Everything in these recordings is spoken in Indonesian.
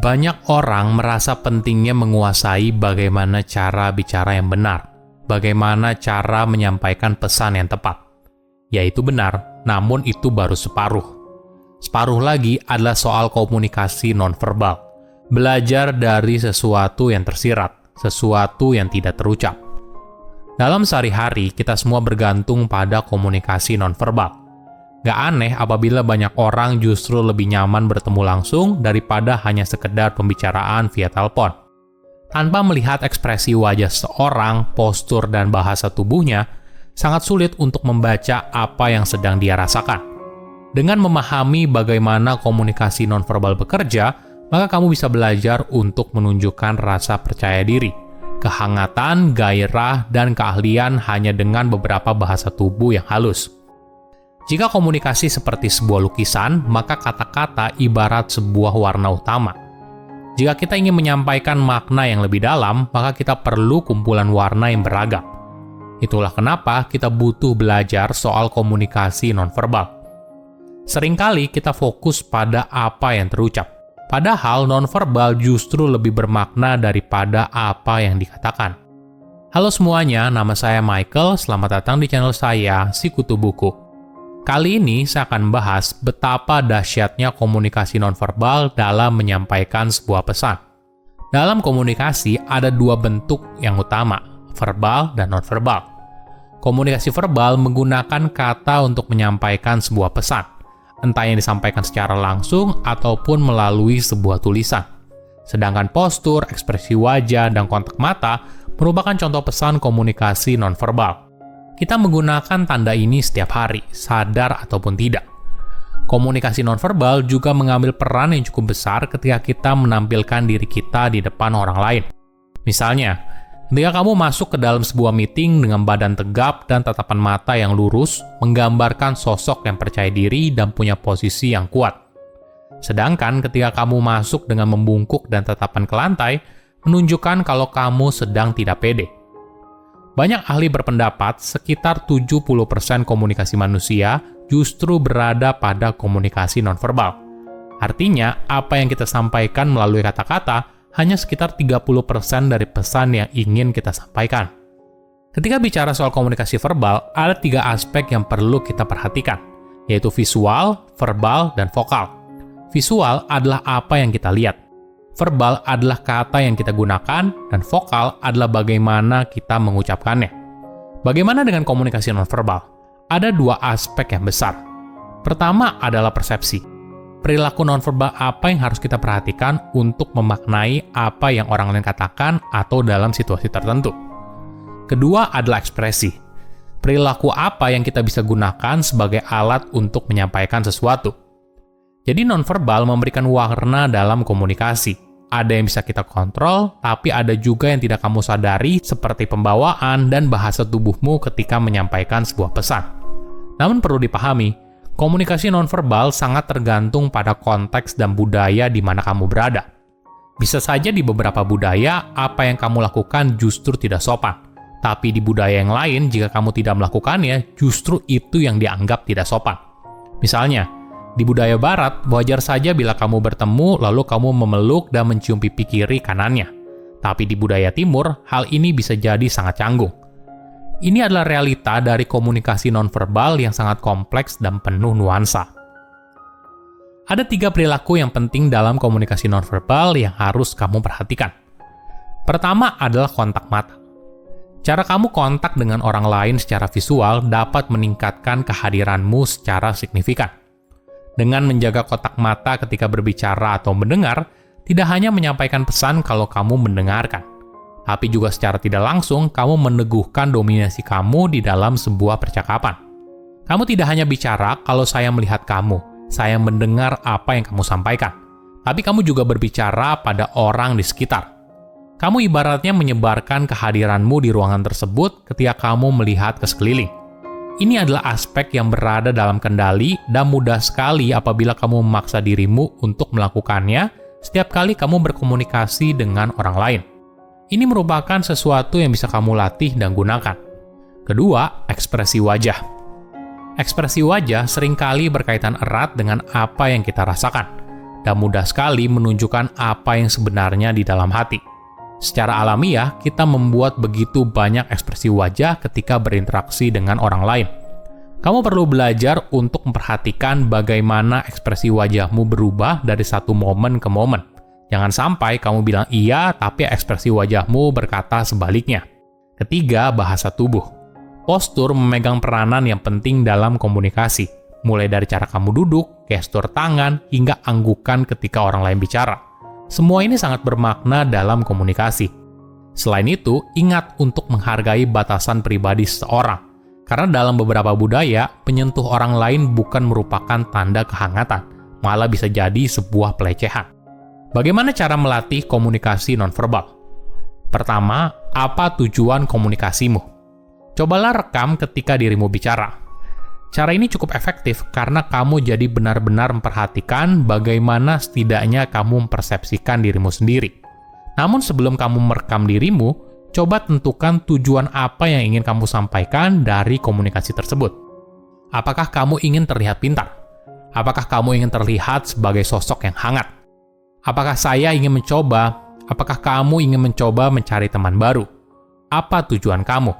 Banyak orang merasa pentingnya menguasai bagaimana cara bicara yang benar, bagaimana cara menyampaikan pesan yang tepat. Yaitu benar, namun itu baru separuh. Separuh lagi adalah soal komunikasi nonverbal. Belajar dari sesuatu yang tersirat, sesuatu yang tidak terucap. Dalam sehari-hari, kita semua bergantung pada komunikasi nonverbal. Gak aneh apabila banyak orang justru lebih nyaman bertemu langsung daripada hanya sekedar pembicaraan via telepon. Tanpa melihat ekspresi wajah seseorang, postur dan bahasa tubuhnya, sangat sulit untuk membaca apa yang sedang dia rasakan. Dengan memahami bagaimana komunikasi nonverbal bekerja, maka kamu bisa belajar untuk menunjukkan rasa percaya diri, kehangatan, gairah, dan keahlian hanya dengan beberapa bahasa tubuh yang halus. Jika komunikasi seperti sebuah lukisan, maka kata-kata ibarat sebuah warna utama. Jika kita ingin menyampaikan makna yang lebih dalam, maka kita perlu kumpulan warna yang beragam. Itulah kenapa kita butuh belajar soal komunikasi nonverbal. Seringkali kita fokus pada apa yang terucap, padahal nonverbal justru lebih bermakna daripada apa yang dikatakan. Halo semuanya, nama saya Michael, selamat datang di channel saya, Sikutu Buku. Kali ini saya akan bahas betapa dahsyatnya komunikasi nonverbal dalam menyampaikan sebuah pesan. Dalam komunikasi ada dua bentuk yang utama, verbal dan nonverbal. Komunikasi verbal menggunakan kata untuk menyampaikan sebuah pesan, entah yang disampaikan secara langsung ataupun melalui sebuah tulisan. Sedangkan postur, ekspresi wajah, dan kontak mata merupakan contoh pesan komunikasi nonverbal. Kita menggunakan tanda ini setiap hari, sadar ataupun tidak. Komunikasi nonverbal juga mengambil peran yang cukup besar ketika kita menampilkan diri kita di depan orang lain. Misalnya, ketika kamu masuk ke dalam sebuah meeting dengan badan tegap dan tatapan mata yang lurus, menggambarkan sosok yang percaya diri dan punya posisi yang kuat. Sedangkan ketika kamu masuk dengan membungkuk dan tatapan ke lantai, menunjukkan kalau kamu sedang tidak pede. Banyak ahli berpendapat sekitar 70% komunikasi manusia justru berada pada komunikasi nonverbal. Artinya, apa yang kita sampaikan melalui kata-kata hanya sekitar 30% dari pesan yang ingin kita sampaikan. Ketika bicara soal komunikasi verbal, ada 3 aspek yang perlu kita perhatikan, yaitu visual, verbal, dan vokal. Visual adalah apa yang kita lihat. Verbal adalah kata yang kita gunakan, dan vokal adalah bagaimana kita mengucapkannya. Bagaimana dengan komunikasi nonverbal? Ada 2 aspek yang besar. Pertama adalah persepsi. Perilaku nonverbal apa yang harus kita perhatikan untuk memaknai apa yang orang lain katakan atau dalam situasi tertentu. Kedua adalah ekspresi. Perilaku apa yang kita bisa gunakan sebagai alat untuk menyampaikan sesuatu. Jadi nonverbal memberikan warna dalam komunikasi. Ada yang bisa kita kontrol, tapi ada juga yang tidak kamu sadari seperti pembawaan dan bahasa tubuhmu ketika menyampaikan sebuah pesan. Namun perlu dipahami, komunikasi nonverbal sangat tergantung pada konteks dan budaya di mana kamu berada. Bisa saja di beberapa budaya, apa yang kamu lakukan justru tidak sopan. Tapi di budaya yang lain, jika kamu tidak melakukannya, justru itu yang dianggap tidak sopan. Misalnya, di budaya barat, wajar saja bila kamu bertemu lalu kamu memeluk dan mencium pipi kiri kanannya. Tapi di budaya timur, hal ini bisa jadi sangat canggung. Ini adalah realita dari komunikasi nonverbal yang sangat kompleks dan penuh nuansa. Ada 3 perilaku yang penting dalam komunikasi nonverbal yang harus kamu perhatikan. Pertama adalah kontak mata. Cara kamu kontak dengan orang lain secara visual dapat meningkatkan kehadiranmu secara signifikan. Dengan menjaga kontak mata ketika berbicara atau mendengar, tidak hanya menyampaikan pesan kalau kamu mendengarkan, tapi juga secara tidak langsung kamu meneguhkan dominasi kamu di dalam sebuah percakapan. Kamu tidak hanya bicara kalau saya melihat kamu, saya mendengar apa yang kamu sampaikan, tapi kamu juga berbicara pada orang di sekitar. Kamu ibaratnya menyebarkan kehadiranmu di ruangan tersebut ketika kamu melihat ke sekeliling. Ini adalah aspek yang berada dalam kendali dan mudah sekali apabila kamu memaksa dirimu untuk melakukannya setiap kali kamu berkomunikasi dengan orang lain. Ini merupakan sesuatu yang bisa kamu latih dan gunakan. Kedua, ekspresi wajah. Ekspresi wajah seringkali berkaitan erat dengan apa yang kita rasakan. dan mudah sekali menunjukkan apa yang sebenarnya di dalam hati. Secara alamiah, kita membuat begitu banyak ekspresi wajah ketika berinteraksi dengan orang lain. Kamu perlu belajar untuk memperhatikan bagaimana ekspresi wajahmu berubah dari satu momen ke momen. Jangan sampai kamu bilang iya, tapi ekspresi wajahmu berkata sebaliknya. Ketiga, bahasa tubuh. Postur memegang peranan yang penting dalam komunikasi, mulai dari cara kamu duduk, gestur tangan, hingga anggukan ketika orang lain bicara. Semua ini sangat bermakna dalam komunikasi. Selain itu, ingat untuk menghargai batasan pribadi seseorang. Karena dalam beberapa budaya, menyentuh orang lain bukan merupakan tanda kehangatan, malah bisa jadi sebuah pelecehan. Bagaimana cara melatih komunikasi nonverbal? Pertama, apa tujuan komunikasimu? Cobalah rekam ketika dirimu bicara. Cara ini cukup efektif karena kamu jadi benar-benar memperhatikan bagaimana setidaknya kamu mempersepsikan dirimu sendiri. Namun sebelum kamu merekam dirimu, coba tentukan tujuan apa yang ingin kamu sampaikan dari komunikasi tersebut. Apakah kamu ingin terlihat pintar? Apakah kamu ingin terlihat sebagai sosok yang hangat? Apakah saya ingin mencoba? Apakah kamu ingin mencoba mencari teman baru? Apa tujuan kamu?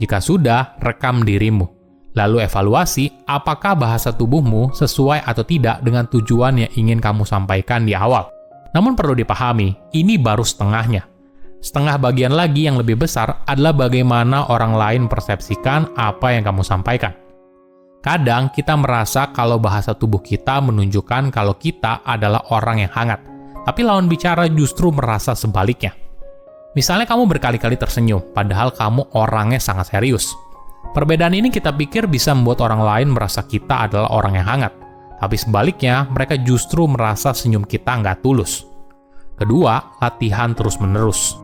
Jika sudah, rekam dirimu. Lalu evaluasi apakah bahasa tubuhmu sesuai atau tidak dengan tujuan yang ingin kamu sampaikan di awal. Namun perlu dipahami, ini baru setengahnya. Setengah bagian lagi yang lebih besar adalah bagaimana orang lain persepsikan apa yang kamu sampaikan. Kadang kita merasa kalau bahasa tubuh kita menunjukkan kalau kita adalah orang yang hangat, tapi lawan bicara justru merasa sebaliknya. Misalnya kamu berkali-kali tersenyum, padahal kamu orangnya sangat serius. Perbedaan ini kita pikir bisa membuat orang lain merasa kita adalah orang yang hangat. Tapi sebaliknya, mereka justru merasa senyum kita nggak tulus. Kedua, latihan terus-menerus.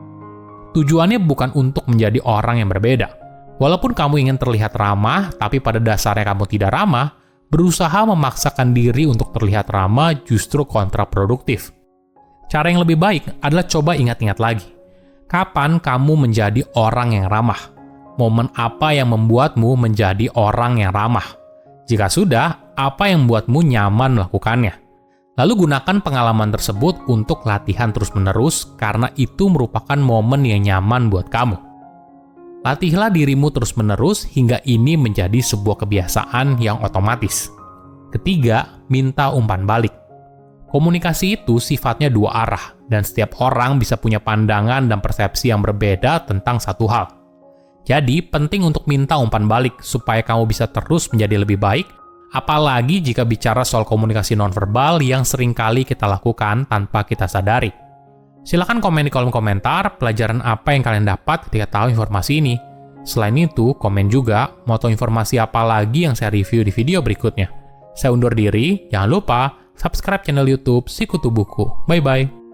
Tujuannya bukan untuk menjadi orang yang berbeda. Walaupun kamu ingin terlihat ramah, tapi pada dasarnya kamu tidak ramah, berusaha memaksakan diri untuk terlihat ramah justru kontraproduktif. Cara yang lebih baik adalah coba ingat-ingat lagi. Kapan kamu menjadi orang yang ramah? Momen apa yang membuatmu menjadi orang yang ramah? Jika sudah, apa yang membuatmu nyaman melakukannya? Lalu gunakan pengalaman tersebut untuk latihan terus-menerus karena itu merupakan momen yang nyaman buat kamu. Latihlah dirimu terus-menerus hingga ini menjadi sebuah kebiasaan yang otomatis. Ketiga, minta umpan balik. Komunikasi itu sifatnya dua arah, dan setiap orang bisa punya pandangan dan persepsi yang berbeda tentang satu hal. Jadi, penting untuk minta umpan balik supaya kamu bisa terus menjadi lebih baik, apalagi jika bicara soal komunikasi nonverbal yang seringkali kita lakukan tanpa kita sadari. Silahkan komen di kolom komentar pelajaran apa yang kalian dapat ketika tahu informasi ini. Selain itu, komen juga mau tahu informasi apa lagi yang saya review di video berikutnya. Saya undur diri, jangan lupa subscribe channel YouTube Sikutu Buku. Bye-bye!